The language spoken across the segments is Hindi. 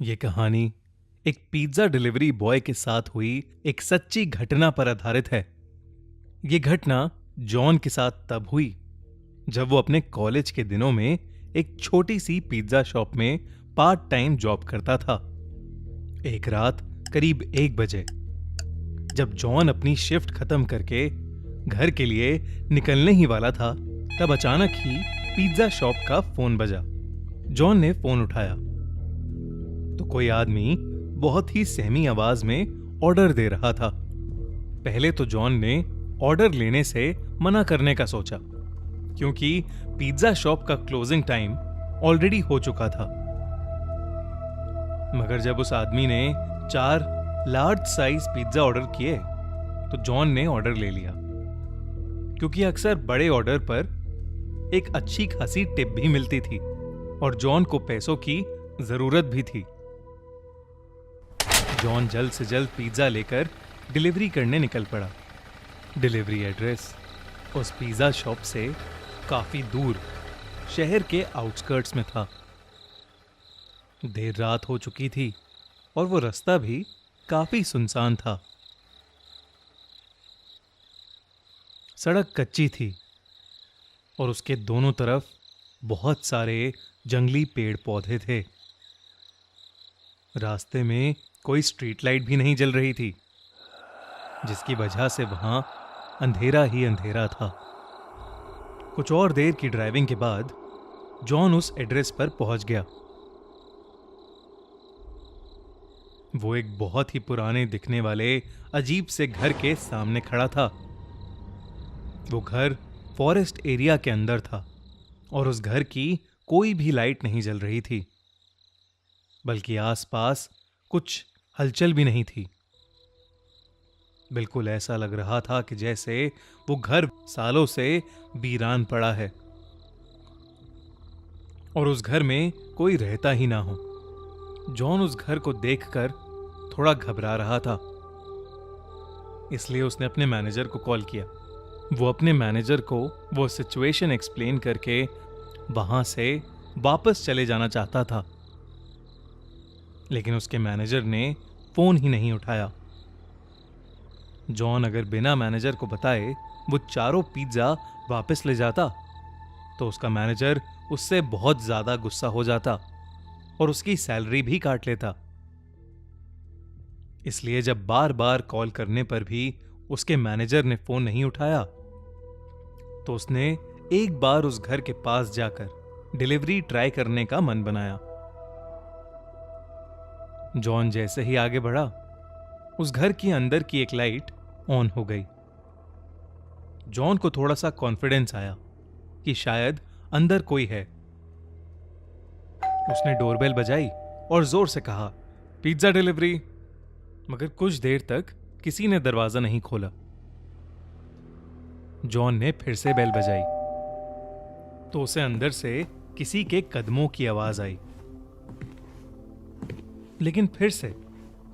ये कहानी एक पिज्जा डिलीवरी बॉय के साथ हुई एक सच्ची घटना पर आधारित है। ये घटना जॉन के साथ तब हुई जब वो अपने कॉलेज के दिनों में एक छोटी सी पिज्जा शॉप में पार्ट टाइम जॉब करता था। एक रात करीब 1 बजे जब जॉन अपनी शिफ्ट खत्म करके घर के लिए निकलने ही वाला था, तब अचानक ही पिज्जा शॉप का फोन बजा। जॉन ने फोन उठाया तो कोई आदमी बहुत ही सहमी आवाज में ऑर्डर दे रहा था। पहले तो जॉन ने ऑर्डर लेने से मना करने का सोचा, क्योंकि पिज्जा शॉप का क्लोजिंग टाइम ऑलरेडी हो चुका था। मगर जब उस आदमी ने 4 लार्ज साइज पिज्जा ऑर्डर किए तो जॉन ने ऑर्डर ले लिया, क्योंकि अक्सर बड़े ऑर्डर पर एक अच्छी खासी टिप भी मिलती थी और जॉन को पैसों की जरूरत भी थी। जॉन जल्द से जल्द पिज्जा लेकर डिलीवरी करने निकल पड़ा। डिलीवरी एड्रेस उस पिज्जा शॉप से काफी दूर शहर के आउटस्कर्ट्स में था। देर रात हो चुकी थी और वो रास्ता भी काफी सुनसान था। सड़क कच्ची थी और उसके दोनों तरफ बहुत सारे जंगली पेड़ पौधे थे। रास्ते में कोई स्ट्रीट लाइट भी नहीं जल रही थी, जिसकी वजह से वहां अंधेरा ही अंधेरा था। कुछ और देर की ड्राइविंग के बाद जॉन उस एड्रेस पर पहुंच गया। वो एक बहुत ही पुराने दिखने वाले अजीब से घर के सामने खड़ा था। वो घर फॉरेस्ट एरिया के अंदर था और उस घर की कोई भी लाइट नहीं जल रही थी, बल्कि आसपास कुछ हलचल भी नहीं थी। बिल्कुल ऐसा लग रहा था कि जैसे वो घर सालों से वीरान पड़ा है और उस घर में कोई रहता ही ना हो। जॉन उस घर को देखकर थोड़ा घबरा रहा था, इसलिए उसने अपने मैनेजर को कॉल किया। वो अपने मैनेजर को वो सिचुएशन एक्सप्लेन करके वहां से वापस चले जाना चाहता था, लेकिन उसके मैनेजर ने फोन ही नहीं उठाया। जॉन अगर बिना मैनेजर को बताए वो चारों पिज्जा वापस ले जाता तो उसका मैनेजर उससे बहुत ज्यादा गुस्सा हो जाता और उसकी सैलरी भी काट लेता। इसलिए जब बार बार कॉल करने पर भी उसके मैनेजर ने फोन नहीं उठाया तो उसने एक बार उस घर के पास जाकर डिलीवरी ट्राई करने का मन बनाया। जॉन जैसे ही आगे बढ़ा, उस घर के अंदर की एक लाइट ऑन हो गई। जॉन को थोड़ा सा कॉन्फिडेंस आया कि शायद अंदर कोई है। उसने डोरबेल बजाई और जोर से कहा, पिज्जा डिलीवरी। मगर कुछ देर तक किसी ने दरवाजा नहीं खोला। जॉन ने फिर से बेल बजाई तो उसे अंदर से किसी के कदमों की आवाज आई, लेकिन फिर से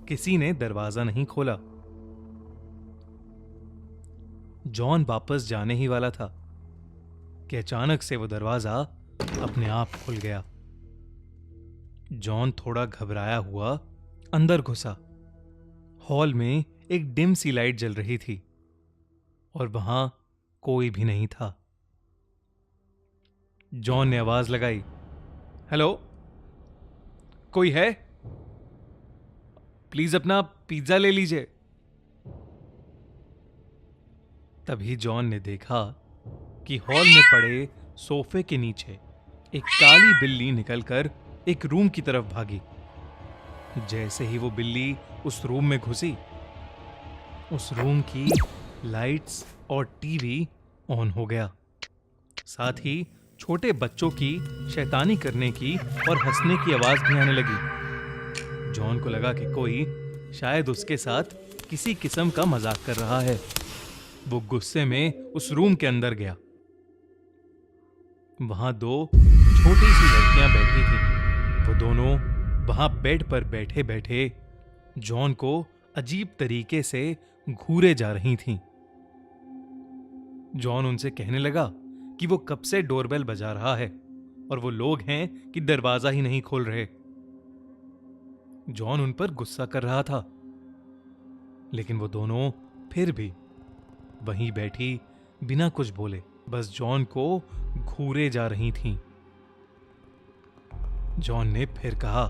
किसी ने दरवाजा नहीं खोला। जॉन वापस जाने ही वाला था कि अचानक से वो दरवाजा अपने आप खुल गया। जॉन थोड़ा घबराया हुआ अंदर घुसा। हॉल में एक डिम सी लाइट जल रही थी और वहां कोई भी नहीं था। जॉन ने आवाज लगाई, हेलो, कोई है? प्लीज अपना पिज्जा ले लीजिए। तभी जॉन ने देखा कि हॉल में पड़े सोफे के नीचे एक काली बिल्ली निकलकर एक रूम की तरफ भागी। जैसे ही वो बिल्ली उस रूम में घुसी, उस रूम की लाइट्स और टीवी ऑन हो गया। साथ ही छोटे बच्चों की शैतानी करने की और हंसने की आवाज भी आने लगी। जॉन को लगा कि कोई शायद उसके साथ किसी किस्म का मजाक कर रहा है। वो गुस्से में उस रूम के अंदर गया। वहां 2 छोटी सी लड़कियां बैठी थीं। वो दोनों वहां बेड पर बैठे बैठे जॉन को अजीब तरीके से घूरे जा रही थीं। जॉन उनसे कहने लगा कि वो कब से डोरबेल बजा रहा है और वो लोग हैं कि दरवाजा ही नहीं खोल रहे। जॉन उन पर गुस्सा कर रहा था, लेकिन वो दोनों फिर भी वहीं बैठी बिना कुछ बोले बस जॉन को घूरे जा रही थीं। जॉन ने फिर कहा,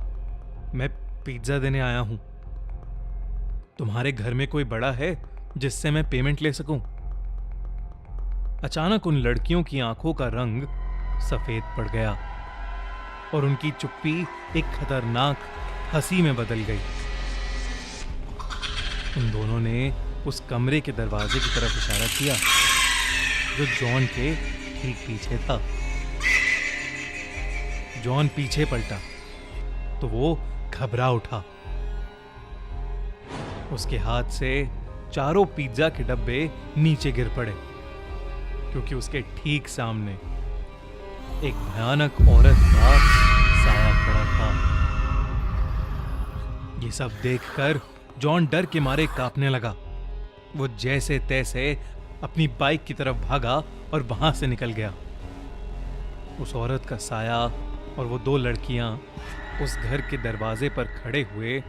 मैं पिज्जा देने आया हूं। तुम्हारे घर में कोई बड़ा है जिससे मैं पेमेंट ले सकूं? अचानक उन लड़कियों की आंखों का रंग सफेद पड़ गया और उनकी चुप्पी एक खतरनाक हंसी में बदल गई। उन दोनों ने उस कमरे के दरवाजे की तरफ इशारा किया जो जॉन के ठीक पीछे था। जॉन पीछे पलटा तो वो घबरा उठा। उसके हाथ से चारों पिज्जा के डब्बे नीचे गिर पड़े क्योंकि उसके ठीक सामने एक भयानक औरत का साया खड़ा था। ये सब देखकर जॉन डर के मारे कांपने लगा। वो जैसे तैसे अपनी बाइक की तरफ भागा और वहां से निकल गया। उस औरत का साया और वो दो लड़कियां उस घर के दरवाजे पर खड़े हुए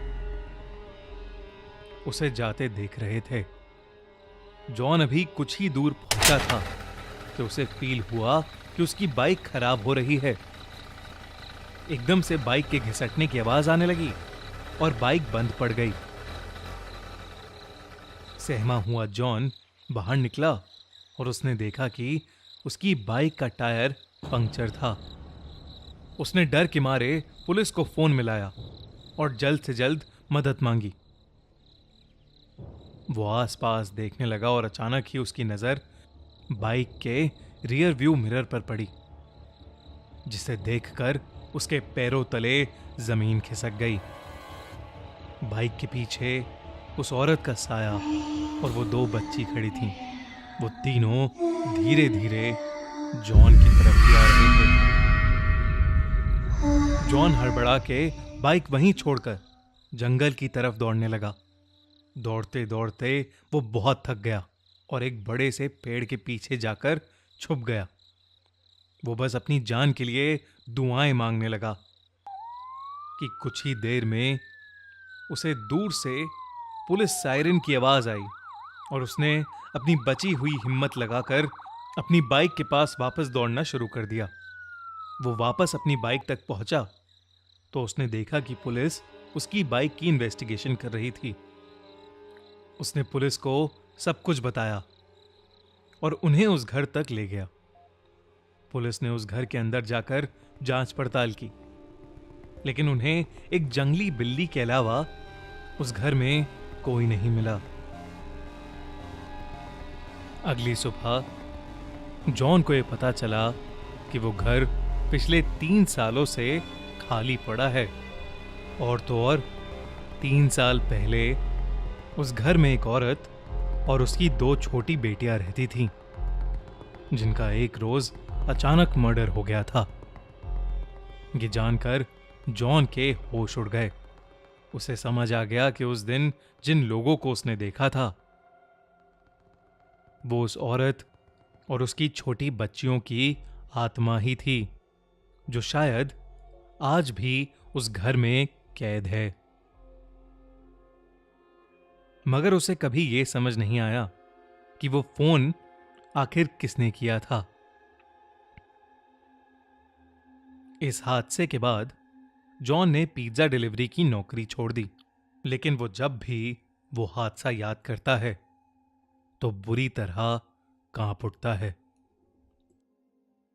उसे जाते देख रहे थे। जॉन अभी कुछ ही दूर पहुंचा था कि उसे फील हुआ कि उसकी बाइक खराब हो रही है। एकदम से बाइक के घिसटने की आवाज आने लगी और बाइक बंद पड़ गई। सहमा हुआ जॉन बाहर निकला और उसने देखा कि उसकी बाइक का टायर पंक्चर था। उसने डर के मारे पुलिस को फोन मिलाया और जल्द से जल्द मदद मांगी। वो आसपास देखने लगा और अचानक ही उसकी नजर बाइक के रियर व्यू मिरर पर पड़ी, जिसे देखकर उसके पैरों तले जमीन खिसक गई। बाइक के पीछे उस औरत का साया और वो दो बच्ची खड़ी थीं। वो तीनों धीरे धीरे जॉन की तरफ ही आ रहे थे। जॉन हड़बड़ा के बाइक वहीं छोड़कर जंगल की तरफ दौड़ने लगा। दौड़ते दौड़ते वो बहुत थक गया और एक बड़े से पेड़ के पीछे जाकर छुप गया। वो बस अपनी जान के लिए दुआएं मांगने लगा कि कुछ ही देर में उसे दूर से पुलिस सायरन की आवाज आई और उसने अपनी बची हुई हिम्मत लगाकर अपनी बाइक के पास वापस दौड़ना शुरू कर दिया। वो वापस अपनी बाइक तक पहुंचा तो उसने देखा कि पुलिस उसकी बाइक की इन्वेस्टिगेशन कर रही थी। उसने पुलिस को सब कुछ बताया और उन्हें उस घर तक ले गया। पुलिस ने उस घर के अंदर जाकर जांच पड़ताल की, लेकिन उन्हें एक जंगली बिल्ली के अलावा उस घर में कोई नहीं मिला। अगली सुबह जॉन को यह पता चला कि वो घर पिछले 3 सालों से खाली पड़ा है और तो और 3 साल पहले उस घर में एक औरत और उसकी 2 छोटी बेटियां रहती थीं, जिनका एक रोज अचानक मर्डर हो गया था। ये जानकर जॉन के होश उड़ गए। उसे समझ आ गया कि उस दिन जिन लोगों को उसने देखा था वो उस औरत और उसकी छोटी बच्चियों की आत्मा ही थी, जो शायद आज भी उस घर में कैद है। मगर उसे कभी यह समझ नहीं आया कि वो फोन आखिर किसने किया था। इस हादसे के बाद जॉन ने पिज्जा डिलीवरी की नौकरी छोड़ दी, लेकिन वो जब भी वो हादसा याद करता है तो बुरी तरह कांप उठता है।